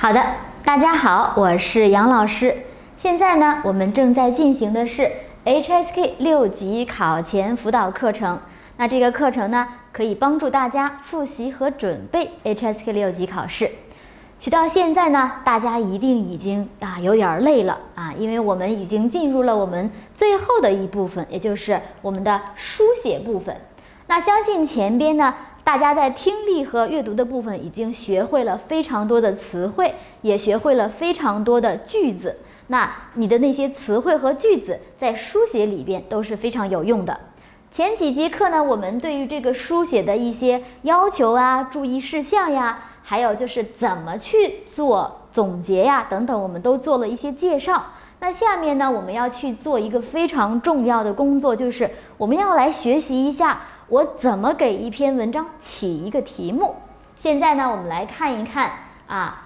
好的，大家好，我是杨老師。現在呢，我們正在進行的是 HSK 6級考前輔導課程。那這個課程呢，可以幫助大家複習和準備 HSK 6級考試。學到現在呢，大家一定已經有點累了因為我們已經進入了我們最後的一部分，也就是我們的書寫部分。那相信前邊呢，大家在聽力和閱讀的部分已經學會了非常多的詞彙，也學會了非常多的句子。那你的那些詞彙和句子在書寫裡邊都是非常有用的。前幾節課呢，我們對於這個書寫的一些要求注意事項還有就是怎麼去做總結等等，我們都做了一些介紹。那下面呢，我們要去做一個非常重要的工作，就是我們要来学習一下我怎麼給一篇文章起一個題目。現在呢，我们來看一看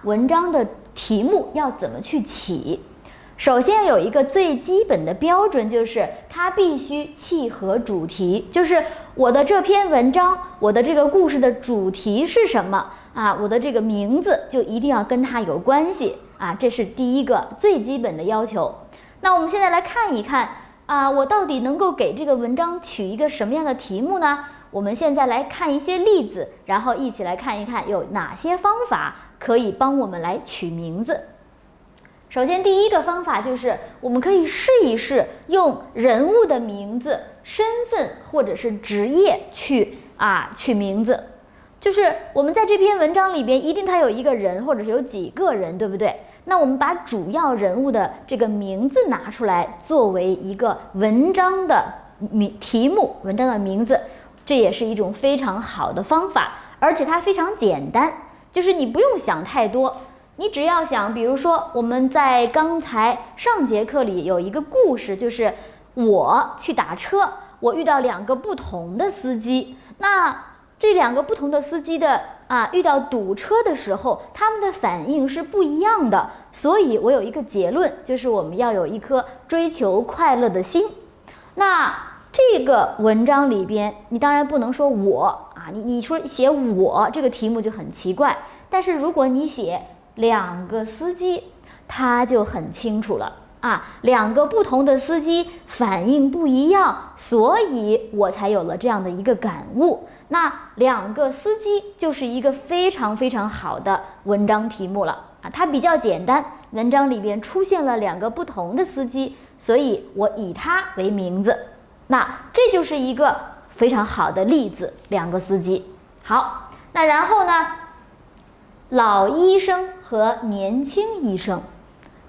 文章的題目要怎麼去起。首先有一個最基本的標準，就是它必須契合主題，就是我的這篇文章，我的這個故事的主題是什麼我的這個名字就一定要跟它有關係這是第一個最基本的要求。那我們現在來看一看我到底能夠給這個文章取一個什麼樣的題目呢？我們現在來看一些例子，然後一起來看一看有哪些方法可以幫我們來取名字。首先第一個方法就是我們可以試一試用人物的名字、身份或者是職業去取名字。就是我們在這篇文章裡邊一定它有一個人或者是有幾個人，對不對？那我們把主要人物的這個名字拿出來作為一個文章的題目、文章的名字，這也是一種非常好的方法，而且它非常簡單，就是你不用想太多，你只要想，比如說我們在剛才上節課裡有一個故事，就是我去打車，我遇到兩個不同的司機，那這兩個不同的司機的遇到堵車的時候，他們的反應是不一樣的，所以我有一個結論，就是我們要有一顆追求快樂的心。那這個文章裡邊，你當然不能說我你說寫我這個題目就很奇怪，但是如果你寫兩個司機，它就很清楚了兩個不同的司機反應不一樣，所以我才有了這樣的一個感悟。那兩個司機就是一個非常非常好的文章題目了它比較簡單，文章裡邊出現了兩個不同的司機，所以我以它為名字。那這就是一個非常好的例子，兩個司機。好，那然後呢，老醫生和年輕醫生。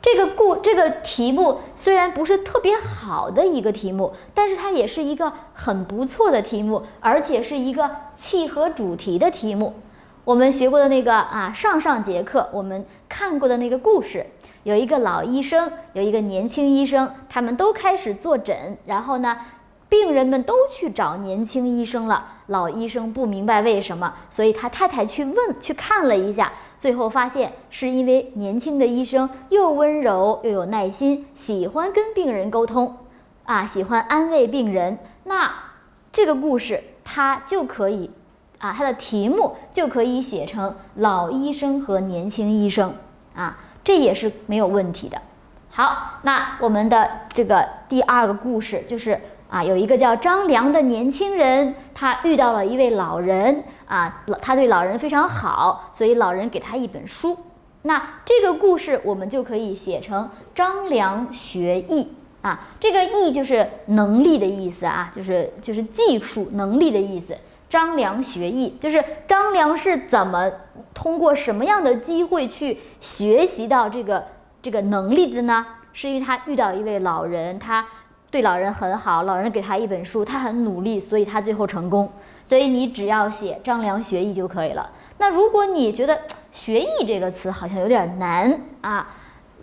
這個題目雖然不是特別好的一個題目，但是它也是一個很不錯的題目，而且是一個契合主題的題目。我們學過的那個上節課我們看過的那個故事，有一個老醫生，有一個年輕醫生，他們都開始坐診，然後呢，病人們都去找年輕醫生了。老醫生不明白為什麼，所以他太太去看了一下，最後發現是因為年輕的醫生又溫柔又有耐心，喜歡跟病人溝通喜歡安慰病人。那這個故事它就可以它的題目就可以寫成老醫生和年輕醫生這也是沒有問題的。好，那我們的這個第二個故事就是有一個叫張良的年輕人，他遇到了一位老人他對老人非常好，所以老人給他一本書。那這個故事我們就可以寫成張良學藝這個藝就是能力的意思就是技術能力的意思。張良學藝就是張良是怎麼通過什麼樣的機會去學習到這個能力的呢？是因為他遇到一位老人，他對老人很好，老人給他一本書，他很努力，所以他最後成功。所以你只要写張良學藝就可以了。那如果你觉得學藝這個詞好像有點難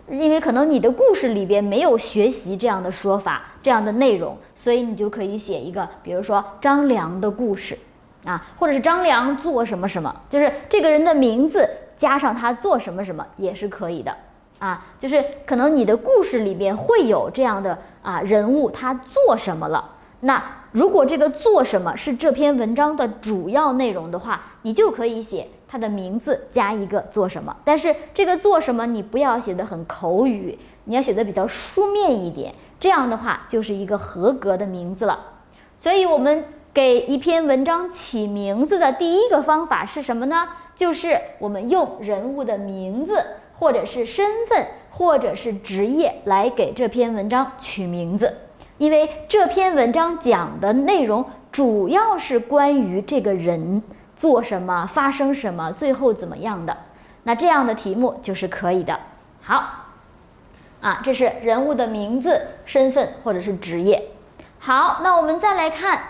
因為可能你的故事裡邊沒有學習這樣的說法，這樣的內容，所以你就可以寫一個，比如說張良的故事或者是張良做什麼什麼，就是這個人的名字加上他做什麼什麼也是可以的就是可能你的故事裡邊會有這樣的人物他做什麼了。那如果這個做什麼是這篇文章的主要內容的话，你就可以寫他的名字加一个做什麼，但是這個做什麼你不要寫得很口語，你要寫得比較書面一點，這樣的話就是一個合格的名字了。所以我們給一篇文章起名字的第一個方法是什麼呢？就是我們用人物的名字或者是身份或者是職業來給這篇文章取名字，因為這篇文章講的內容主要是關於這個人做什麼、發生什麼、最後怎麼樣的。那這樣的題目就是可以的。好，這是人物的名字、身份或者是職業。好，那我們再來看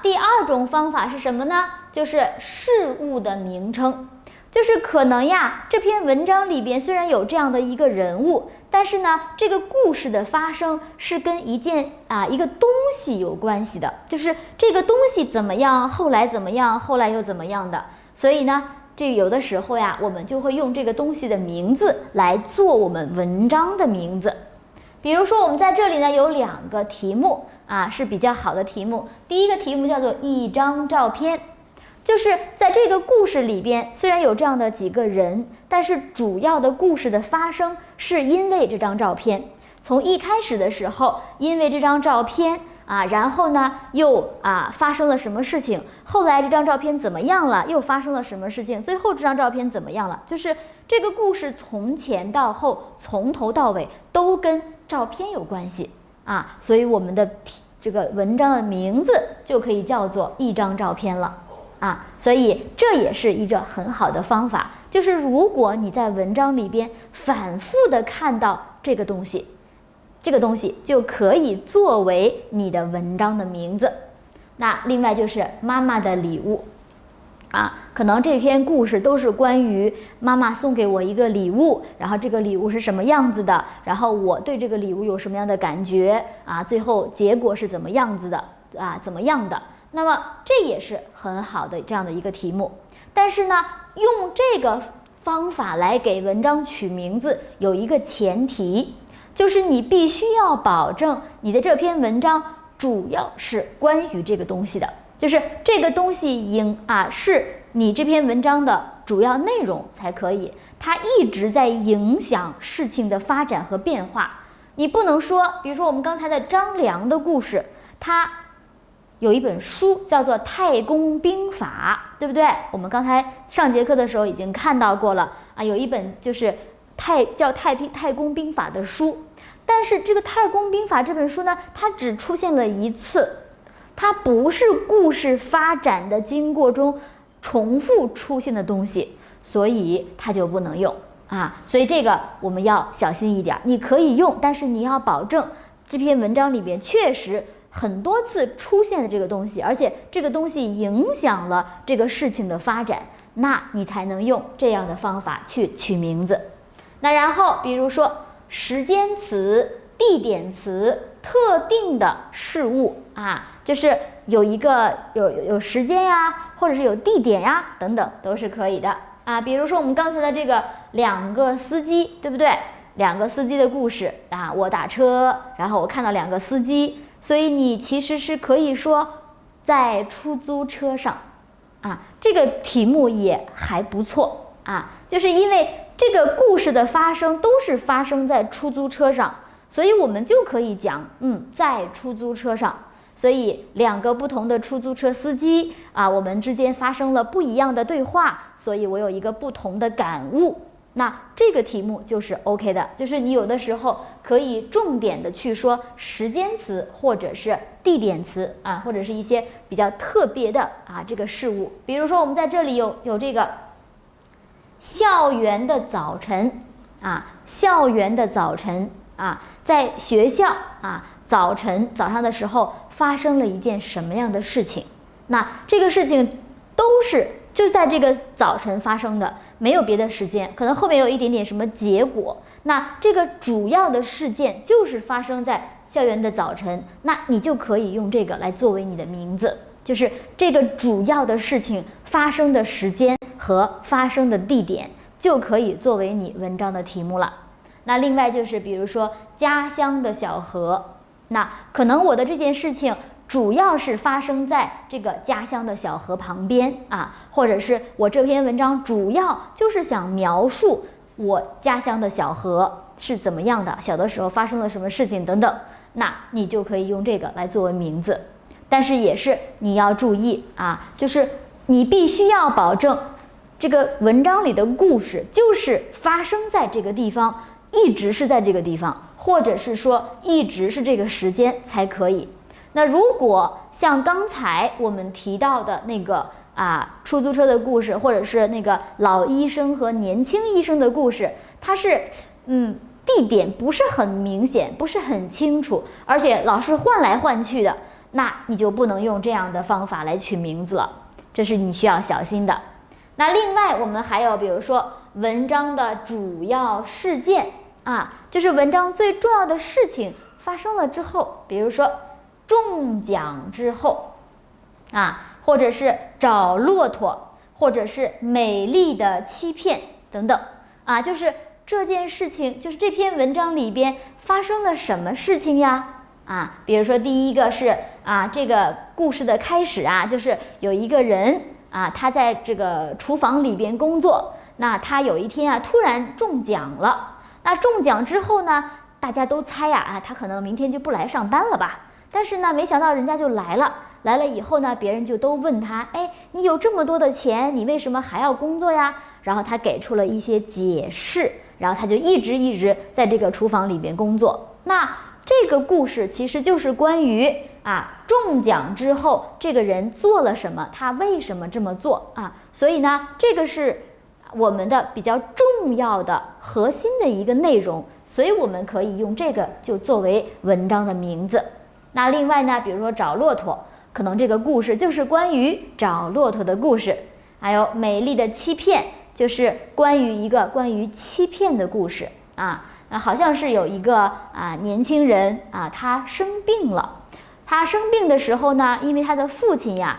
第二種方法是什麼呢？就是事物的名稱。就是可能呀，這篇文章裡邊雖然有這樣的一個人物，但是呢，這個故事的發生是跟一個東西有關係的，就是這個東西怎麼樣，後來怎麼樣，後來又怎麼樣的。所以呢，這有的時候呀，我們就會用這個東西的名字來做我們文章的名字。比如說，我們在這裡呢有2個題目是比較好的題目。第一個題目叫做一張照片。就是在這個故事裡邊，雖然有這樣的幾個人，但是主要的故事的發生是因為這張照片。從一開始的時候，因為這張照片然後呢又發生了什麼事情，後來這張照片怎麼樣了，又發生了什麼事情，最後這張照片怎麼樣了，就是這個故事從前到後，從頭到尾都跟照片有關係所以我們的這個文章的名字就可以叫做一張照片了。所以這也是一個很好的方法，就是如果你在文章裡邊反覆的看到這個東西，這個東西就可以作為你的文章的名字。那另外就是媽媽的禮物可能這篇故事都是關於媽媽送給我一個禮物，然後這個禮物是什麼樣子的，然後我對這個禮物有什麼樣的感覺最後結果是怎麼樣子的怎麼樣的。那麼這也是很好的這樣的一個題目，但是呢，用這個方法來給文章取名字有一個前提，就是你必須要保證你的這篇文章主要是關於這個東西的，就是這個東西是你這篇文章的主要內容才可以，它一直在影響事情的發展和變化。你不能說，比如說我們剛才的張良的故事，它有一本書叫做《太公兵法》，對不對？我們剛才上節課的時候已經看到過了有一本就是叫太公兵法的書，但是這個太公兵法這本書呢，它只出現了一次，它不是故事發展的經過中重複出現的東西，所以它就不能用所以這個我們要小心一點，你可以用，但是你要保證這篇文章裡邊確實很多次出現的這個東西，而且這個東西影響了這個事情的發展，那你才能用這樣的方法去取名字。那然後比如說時間詞、地點詞、特定的事物就是有一個有時間或者是有地點等等都是可以的比如說我們剛才的這個2個司機，對不對？2個司機的故事我打車，然後我看到2個司機，所以你其實是可以說在出租車上這個題目也還不錯就是因為這個故事的發生都是發生在出租車上，所以我們就可以講在出租車上。所以2個不同的出租車司機我們之間發生了不一樣的對話，所以我有一個不同的感悟。那這個題目就是 OK 的，就是你有的時候可以重點的去說時間詞或者是地點詞或者是一些比較特別的這個事物。比如說我們在這裡有這個校園的早晨校園的早晨在學校早上的時候發生了一件什麼樣的事情？那這個事情都是就在這個早晨發生的，沒有別的時間，可能後面有一點點什麼結果。那這個主要的事件就是發生在校園的早晨，那你就可以用這個來作為你的名字，就是這個主要的事情發生的時間和發生的地點就可以作為你文章的題目了。那另外就是比如說家鄉的小河，那可能我的這件事情主要是發生在這個家鄉的小河旁邊啊，或者是我這篇文章主要就是想描述我家鄉的小河是怎麼樣的，小的時候發生了什麼事情等等，那你就可以用這個來作為名字。但是也是你要注意啊，就是你必須要保證這個文章裡的故事就是發生在這個地方，一直是在这个地方，或者是说一直是这个时间才可以。那如果像刚才我们提到的那个出租车的故事，或者是那个老医生和年輕醫生的故事，它是地點不是很明顯，不是很清楚，而且老是換來換去的，那你就不能用這樣的方法來取名字了，這是你需要小心的。那另外我們還有比如說文章的主要事件就是文章最重要的事情發生了之後，比如說中獎之後或者是找駱駝，或者是美麗的欺騙等等就是這件事情，就是這篇文章裡邊發生了什麼事情呀比如說第一個是這個故事的開始就是有一個人他在這個廚房裡邊工作，那他有一天突然中獎了，那中獎之後呢，大家都猜他可能明天就不來上班了吧，但是呢沒想到人家就來了以後呢，別人就都問他，你有這麼多的錢，你為什麼還要工作呀？然後他給出了一些解釋，然後他就一直在這個廚房裡邊工作。那這個故事其實就是關於中獎之後這個人做了什麼，他為什麼這麼做所以呢，這個是我們的比較重要的核心的一個內容，所以我們可以用這個就作為文章的名字。那另外呢，比如說找駱駝，可能這個故事就是關於找駱駝的故事。還有美麗的欺騙，就是關於欺騙的故事好像是有一個年輕人他生病了，他生病的時候呢，因為他的父親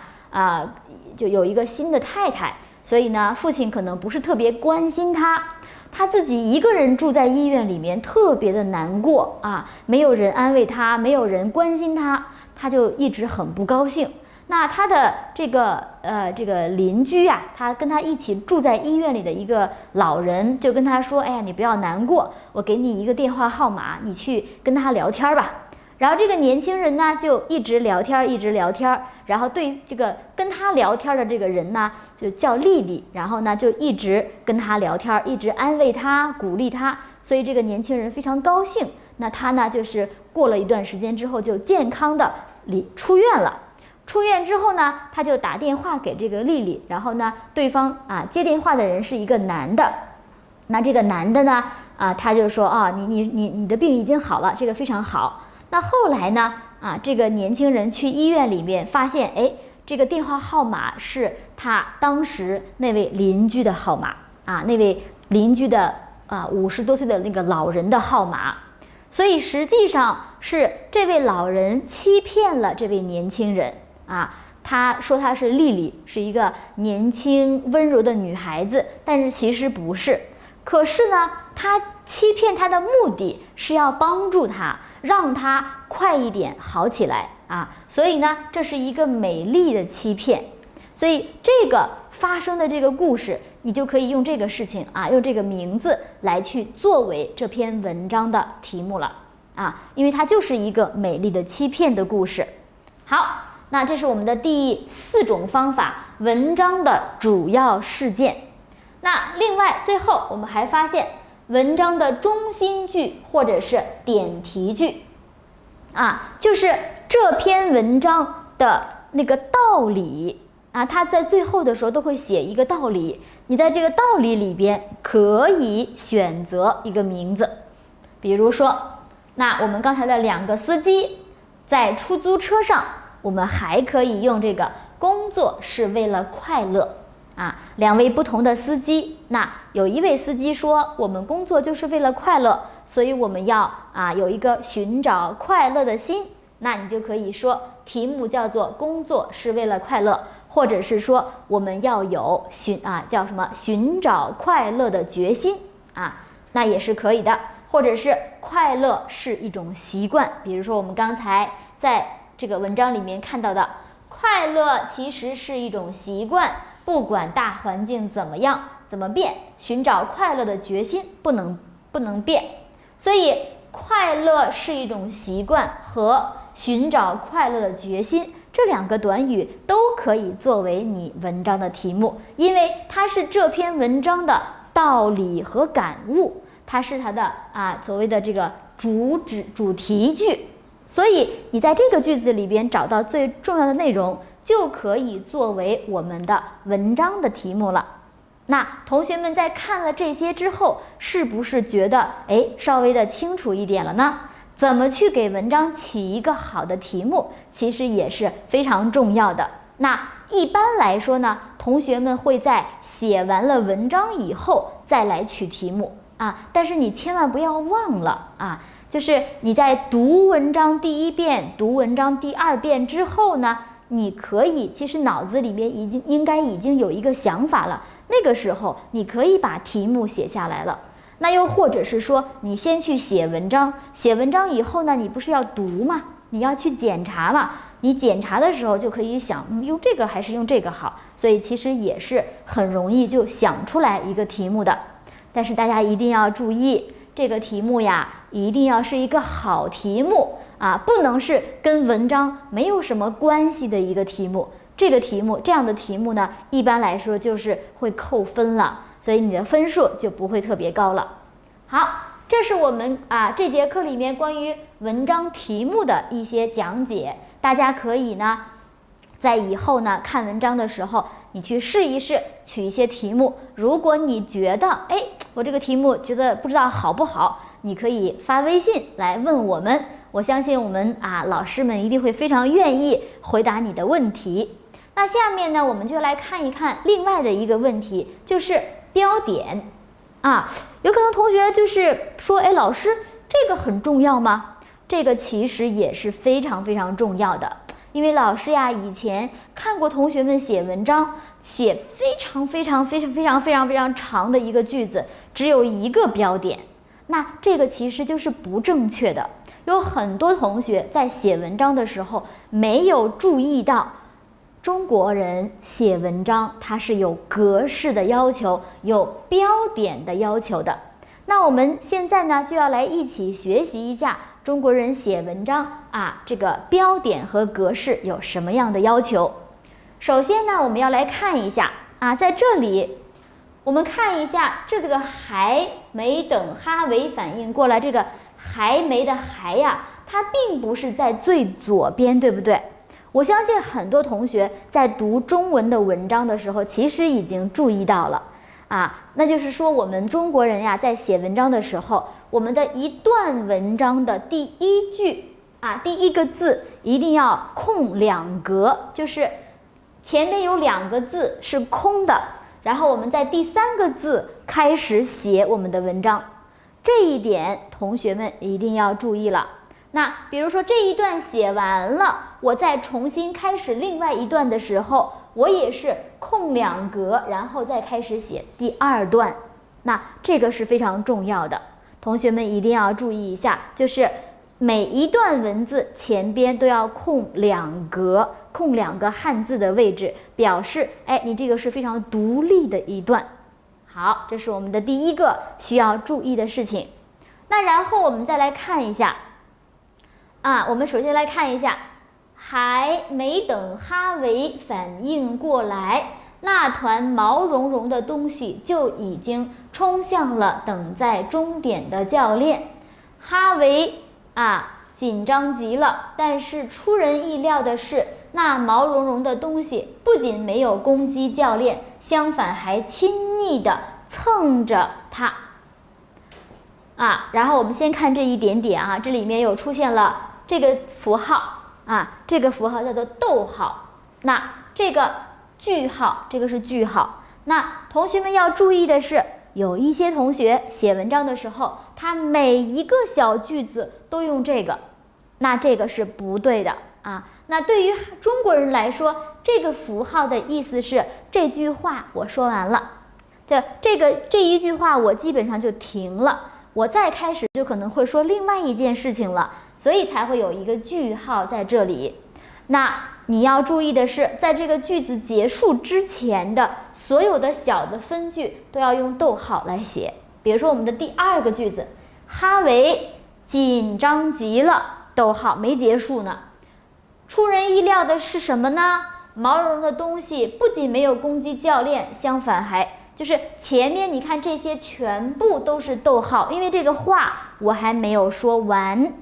就有一個新的太太，所以呢父親可能不是特別關心他，他自己一個人住在醫院裡面，特別的難過沒有人安慰他，沒有人關心他，他就一直很不高興。那他的這個鄰居他跟他一起住在醫院裡的一個老人就跟他說，哎呀，你不要難過，我給你一個電話號碼，你去跟他聊天吧。然後這個年輕人呢就一直聊天，然後對這個跟他聊天的這個人呢就叫麗麗，然後呢就一直跟他聊天，一直安慰他，鼓勵他，所以這個年輕人非常高興。那他呢就是過了一段時間之後就健康的出院了。出院之後呢，他就打電話給這個麗麗，然後呢對方接電話的人是一個男的，那這個男的呢他就說你的病已經好了，這個非常好。那後來呢這個年輕人去醫院裡面發現，這個電話號碼是他當時那位鄰居的號碼那位鄰居的50多歲的那個老人的號碼。所以實際上是這位老人欺騙了這位年輕人他說他是麗麗，是一個年輕溫柔的女孩子，但是其實不是。可是呢，他欺騙他的目的是要幫助他，讓他快一點好起來所以呢，這是一個美麗的欺騙。所以這個發生的這個故事，你就可以用這個事情用這個名字來去作為這篇文章的題目了因為它就是一個美麗的欺騙的故事。好，那這是我們的第4種方法，文章的主要事件。那另外最後我們還發現文章的中心句或者是點題句就是這篇文章的那個道理他在最後的時候都會寫一個道理，你在這個道理裡邊可以選擇一個名字。比如說那我們剛才的2個司機在出租車上，我們還可以用這個工作是為了快樂2位不同的司機，那有一位司機說我們工作就是為了快樂，所以我們要有一個尋找快樂的心，那你就可以說題目叫做工作是為了快樂，或者是說我們要有叫什麼尋找快樂的決心那也是可以的。或者是快樂是一種習慣，比如說我們剛才在這個文章裡面看到的，快樂其實是一種習慣，不管大環境怎麼樣怎麼變，尋找快樂的決心不能變。所以快樂是一種習慣和尋找快樂的決心，這2個短語都可以作為你文章的題目，因為它是這篇文章的道理和感悟，它是它的所謂的这个主題句，所以你在這個句子裡邊找到最重要的內容，就可以作為我們的文章的題目了。那同學們在看了這些之後，是不是覺得稍微的清楚一點了呢？怎麼去給文章起一個好的題目，其實也是非常重要的。那一般來說呢，同學們會在寫完了文章以後再來取題目但是你千萬不要忘了就是你在讀文章第1遍、讀文章第2遍之後呢，你可以其實腦子裡面應該已經有一個想法了，那個時候你可以把題目寫下來了。那又或者是說，你先去寫文章，寫文章以後呢，你不是要讀嗎？你要去檢查嘛，你檢查的時候就可以想，用這個還是用這個好，所以其實也是很容易就想出來一個題目的。但是大家一定要注意，這個題目呀，一定要是一個好題目不能是跟文章沒有什麼關係的一個題目。這樣的題目呢，一般來說就是會扣分了，所以你的分數就不會特別高了。好，這是我們這節課裡面關於文章題目的一些講解，大家可以呢在以後呢看文章的時候，你去試一試取一些題目。如果你覺得我這個題目覺得不知道好不好，你可以發微信來問我們，我相信我們老師們一定會非常願意回答你的問題。那下面呢，我們就來看一看另外的一個問題，就是標點有可能同學就是說，老師，這個很重要嗎？這個其實也是非常非常重要的，因為老師呀以前看過同學們寫文章，寫非常非常非常非常非常非常長的一個句子，只有一個標點，那這個其實就是不正確的。有很多同學在寫文章的時候沒有注意到，中國人寫文章它是有格式的要求，有標點的要求的。那我們現在呢就要來一起學習一下中國人寫文章這個標點和格式有什麼樣的要求。首先呢，我們要來看一下在這裡我們看一下這個還沒等哈為反應過來，這個還沒的還它並不是在最左邊，對不對？我相信很多同學在讀中文的文章的時候，其實已經注意到了那就是說我們中國人在寫文章的時候，我們的一段文章的第一句第一個字一定要空2格，就是前面有2個字是空的，然後我們在第3個字開始寫我們的文章，這一點同學們一定要注意了。那比如說這一段寫完了，我再重新開始另外一段的時候，我也是空2格，然後再開始寫第2段。那這個是非常重要的，同學們一定要注意一下，就是每一段文字前邊都要空2格，空2個漢字的位置，表示你這個是非常獨立的一段。好，這是我們的第一個需要注意的事情。那然後我們再來看一下我們首先來看一下，還沒等哈維反應過來，那團毛茸茸的東西就已經衝向了等在終點的教練。哈維緊張極了，但是出人意料的是，那毛茸茸的東西不僅沒有攻擊教練，相反還親昵地蹭着他然後我們先看這一點點這裡面有出現了這個符號這個符號叫做逗號，那這個句號，這個是句號。那同學們要注意的是，有一些同學寫文章的時候，他每一個小句子都用這個，那這個是不對的那對於中國人來說，這個符號的意思是這句話我說完了，這一句話我基本上就停了，我再開始就可能會說另外一件事情了，所以才會有一個句號在這裡。那你要注意的是，在這個句子結束之前的所有的小的分句都要用逗號來寫。比如說我們的第2個句子，哈維緊張極了，逗號沒結束呢。出人意料的是什麼呢？毛茸茸的東西不僅沒有攻擊教練，相反還就是前面你看這些全部都是逗號，因為這個話我還沒有說完，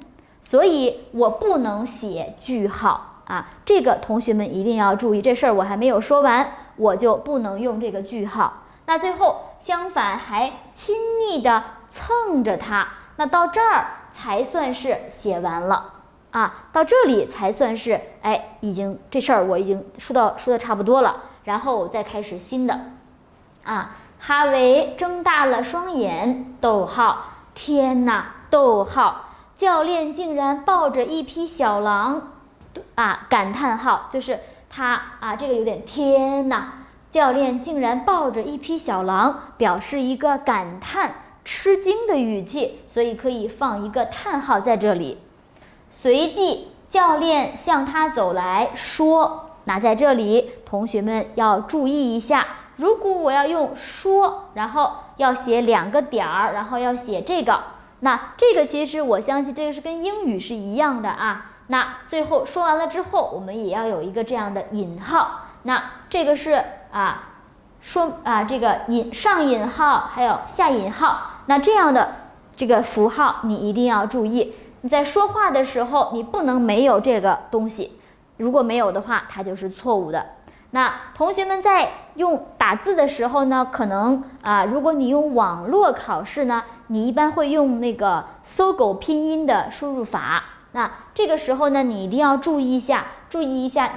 所以我不能寫句號啊。這個同學們一定要注意，這事兒我還沒有說完，我就不能用這個句號。那最後相反還親昵地蹭着它，那到這兒才算是寫完了。啊，到這裡才算是已經這事兒我已經說的差不多了，然後我再開始新的。啊，哈維睜大了雙眼，逗號，天哪，逗號，教練竟然抱着一匹小狼，啊，感嘆號，就是他啊，這個有點天哪，教練竟然抱着一匹小狼，表示一個感嘆、吃驚的語氣，所以可以放一個嘆號在這裡。隨即，教練向他走來說：“那在這裡，同學們要注意一下，如果我要用說，然後要寫2個點兒，然後要寫這個，那這個其實我相信這個是跟英語是一樣的啊。那最後說完了之後，我們也要有一個這樣的引號。那這個是這個上引號還有下引號，那這樣的這個符號你一定要注意。”你在說話的時候，你不能沒有這個東西，如果沒有的話，它就是錯誤的。那同學們在用打字的時候呢，可能如果你用網絡考試呢，你一般會用那個搜狗拼音的輸入法。那這個時候呢，你一定要注意一下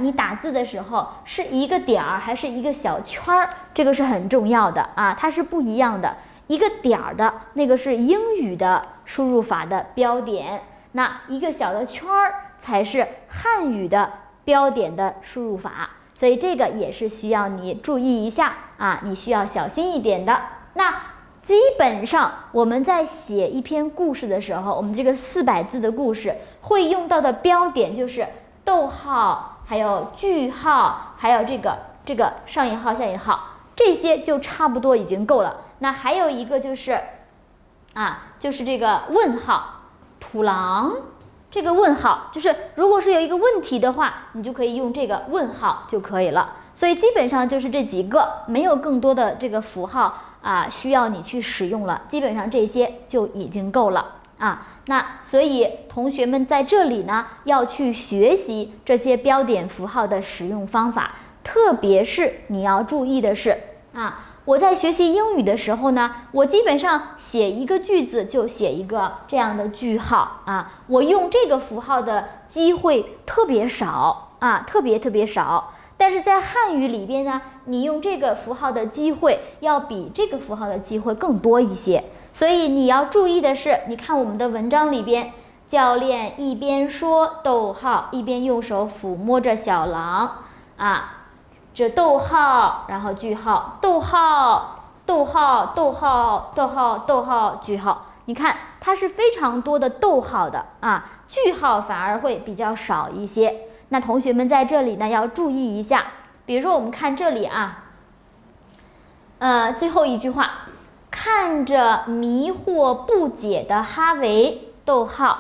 你打字的時候是一個點兒還是一個小圈兒，這個是很重要的啊，它是不一樣的。一個點兒的那個是英語的輸入法的標點。那一個小的圈兒才是漢語的標點的輸入法，所以這個也是需要你注意一下啊，你需要小心一點的。那基本上我們在寫一篇故事的時候，我們這個400字的故事會用到的標點就是逗號，還有句號，還有這個上引號、下引號，這些就差不多已經夠了。那還有一個就是就是這個問號。土狼，這個問號就是如果是有一個問題的話，你就可以用這個問號就可以了。所以基本上就是這幾個，沒有更多的這個符號需要你去使用了，基本上這些就已經夠了啊。那所以同學們在這裡呢，要去學習這些標點符號的使用方法，特別是你要注意的是我在學習英語的時候呢，我基本上寫一個句子就寫一個這樣的句號我用這個符號的機會特別少特別少。但是在漢語裡邊呢，你用這個符號的機會要比這個符號的機會更多一些。所以你要注意的是，你看我們的文章裡邊，教練一邊說逗號，一邊用手撫摸着小狼這逗號，然後句號，逗號，逗號，逗號，逗號，逗號，句號。你看，它是非常多的逗号的句號反而会比較少一些。那同學們在這裡呢要注意一下，比如說我們看這裡最後一句話，看着迷惑不解的哈維，逗號，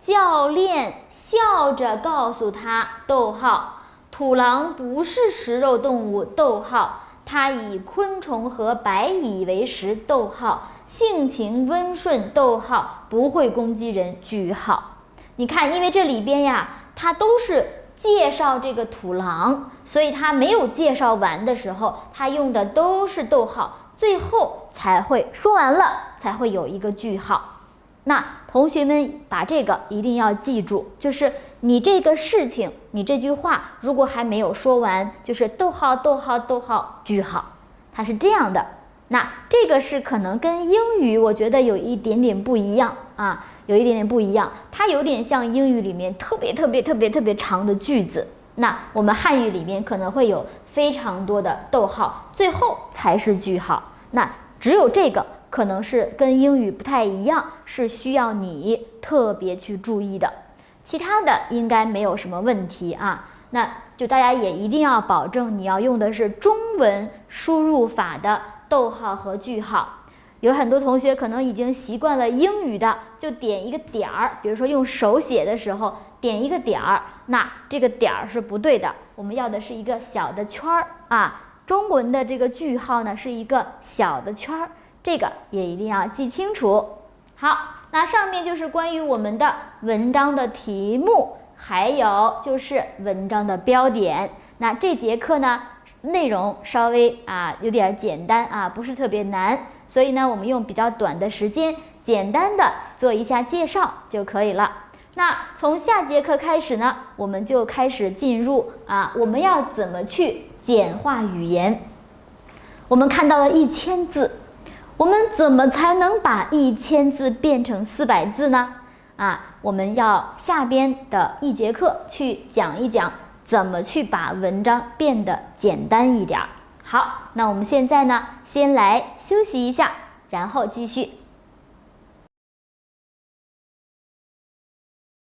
教練笑着告訴他，逗號。土狼不是食肉動物，逗號，它以昆蟲和白蟻為食，逗號，性情溫順，逗號，不會攻擊人，句號。你看，因為這裡邊它都是介紹這個土狼，所以它沒有介紹完的時候，它用的都是逗號，最後才會說完了，才會有一個句號。那同學們把這個一定要記住，就是你這個事情，你這句話如果還沒有說完，就是逗號逗號逗號句號，它是這樣的。那這個是可能跟英語我覺得有一點點不一樣有一点點不一樣，它有點像英語裡面特別長的句子。那我們漢語裡面可能會有非常多的逗號，最後才是句號。那只有這個可能是跟英語不太一樣，是需要你特別去注意的。其他的應該沒有什麼問題啊。那就大家也一定要保證你要用的是中文輸入法的逗號和句號。有很多同學可能已經習慣了英語的，就點一個點兒，比如說用手寫的時候點一個點兒，那這個點兒是不對的，我們要的是一個小的圈兒啊。中文的這個句號呢是一個小的圈兒，這個也一定要記清楚。好，那上面就是關於我們的文章的題目，還有就是文章的標點。那這節課呢，內容稍微有點簡單啊，不是特別難，所以呢，我們用比較短的時間，簡單的做一下介紹就可以了。那從下節課開始呢，我們就開始進入我們要怎麼去簡化語言。我們看到了1000字，我們怎麼才能把1000字變成400字呢？我們要下邊的一節課去講一講怎麼去把文章變得簡單一點。好，那我們現在呢，先來休息一下，然後繼續。